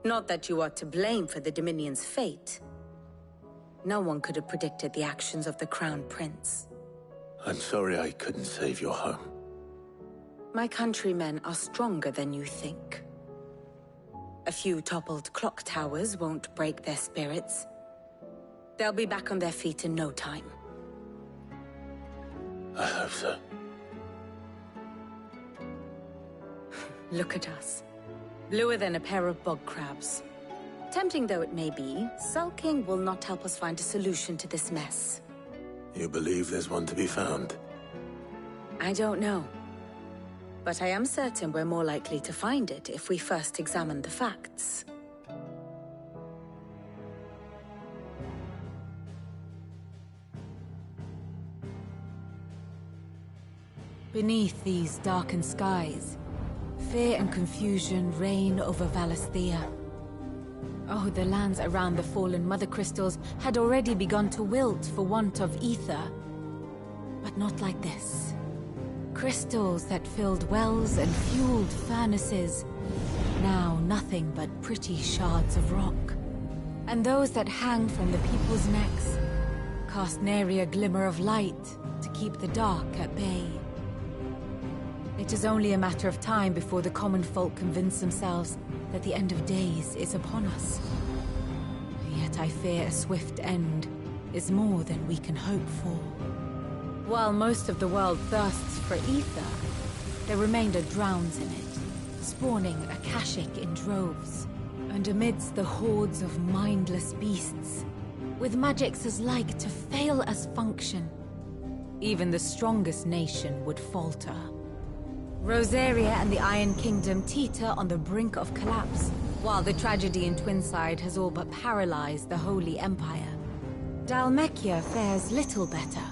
Not that you are to blame for the Dominion's fate. No one could have predicted the actions of the Crown Prince. I'm sorry I couldn't save your home. My countrymen are stronger than you think. A few toppled clock towers won't break their spirits. They'll be back on their feet in no time. I hope so. Look at us. Bluer than a pair of bog crabs. Tempting though it may be, sulking will not help us find a solution to this mess. You believe there's one to be found? I don't know. But I am certain we're more likely to find it if we first examine the facts. Beneath these darkened skies, fear and confusion reign over Valisthea. Oh, the lands around the fallen Mother Crystals had already begun to wilt for want of ether. But not like this. Crystals that filled wells and fueled furnaces, now nothing but pretty shards of rock. And those that hang from the people's necks cast nary a glimmer of light to keep the dark at bay. It is only a matter of time before the common folk convince themselves that the end of days is upon us. Yet I fear a swift end is more than we can hope for. While most of the world thirsts for ether, the remainder drowns in it, spawning Akashic in droves. And amidst the hordes of mindless beasts, with magics as like to fail as function, even the strongest nation would falter. Rosaria and the Iron Kingdom teeter on the brink of collapse, while the tragedy in Twinside has all but paralyzed the Holy Empire. Dhalmekia fares little better.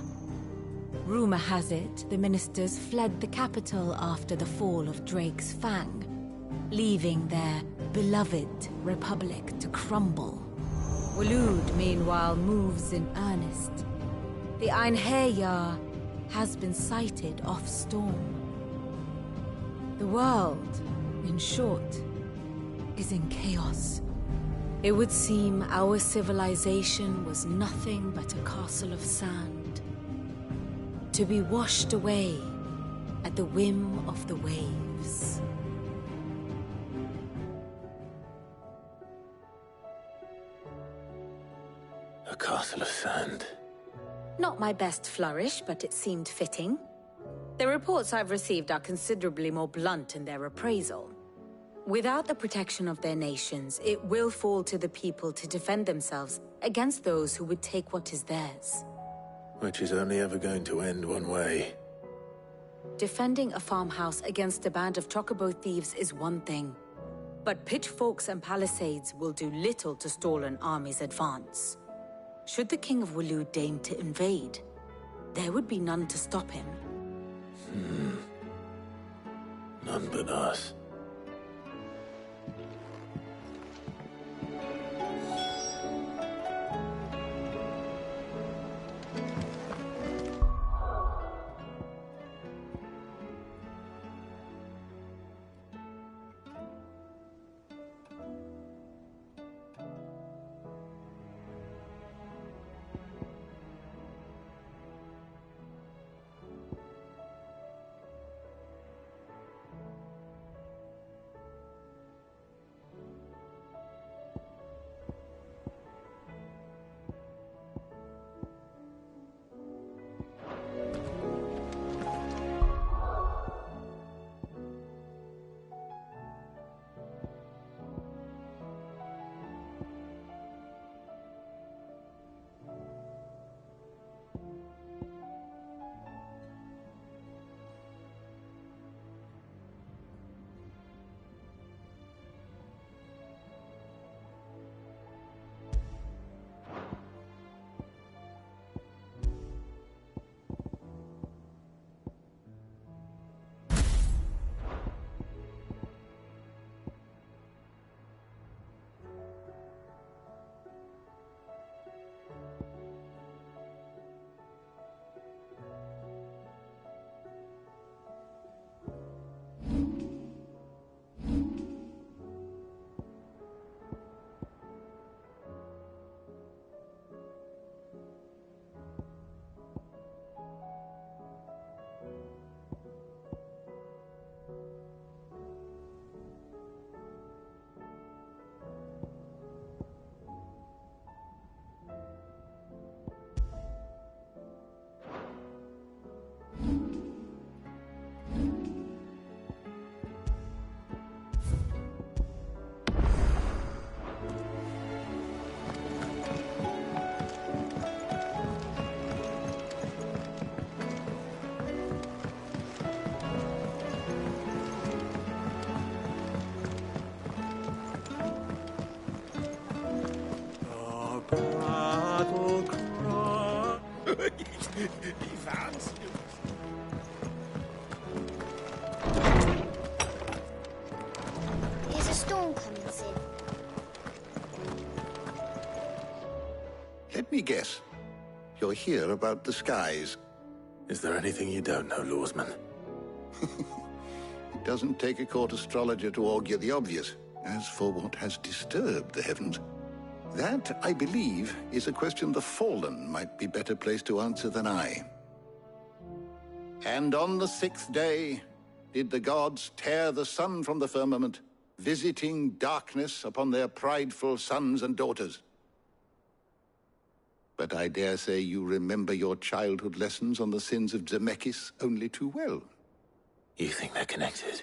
Rumor has it the ministers fled the capital after the fall of Drake's Fang, leaving their beloved republic to crumble. Waloed, meanwhile, moves in earnest. The Einherjar has been sighted off-storm. The world, in short, is in chaos. It would seem our civilization was nothing but a castle of sand, to be washed away at the whim of the waves. A castle of sand. Not my best flourish, but it seemed fitting. The reports I've received are considerably more blunt in their appraisal. Without the protection of their nations, it will fall to the people to defend themselves against those who would take what is theirs. Which is only ever going to end one way. Defending a farmhouse against a band of chocobo thieves is one thing, but pitchforks and palisades will do little to stall an army's advance. Should the King of Waloed deign to invade, there would be none to stop him. None but us. battle cry. There's a storm coming, Sid. Let me guess. You're here about the skies. Is there anything you don't know, Lawsman? It doesn't take a court astrologer to augur the obvious. As for what has disturbed the heavens, that, I believe, is a question the Fallen might be better placed to answer than I. And on the 6th day did the gods tear the sun from the firmament, visiting darkness upon their prideful sons and daughters. But I dare say you remember your childhood lessons on the sins of Zemeckis only too well. You think they're connected?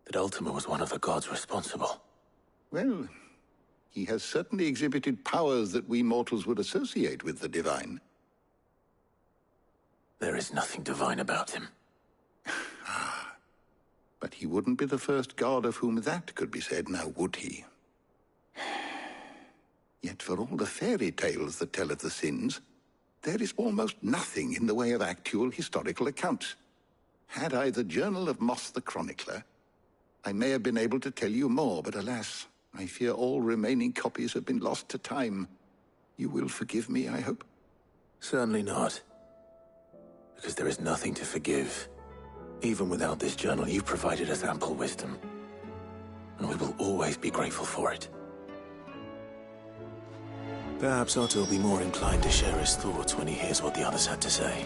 That Ultima was one of the gods responsible? Well, he has certainly exhibited powers that we mortals would associate with the divine. There is nothing divine about him. But he wouldn't be the first god of whom that could be said, now would he? Yet for all the fairy tales that tell of the sins, there is almost nothing in the way of actual historical accounts. Had I the Journal of Moss the Chronicler, I may have been able to tell you more, but alas, I fear all remaining copies have been lost to time. You will forgive me, I hope? Certainly not. Because there is nothing to forgive. Even without this journal, you've provided us ample wisdom. And we will always be grateful for it. Perhaps Otto will be more inclined to share his thoughts when he hears what the others had to say.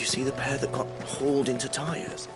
see the pair that got hauled into Tyres?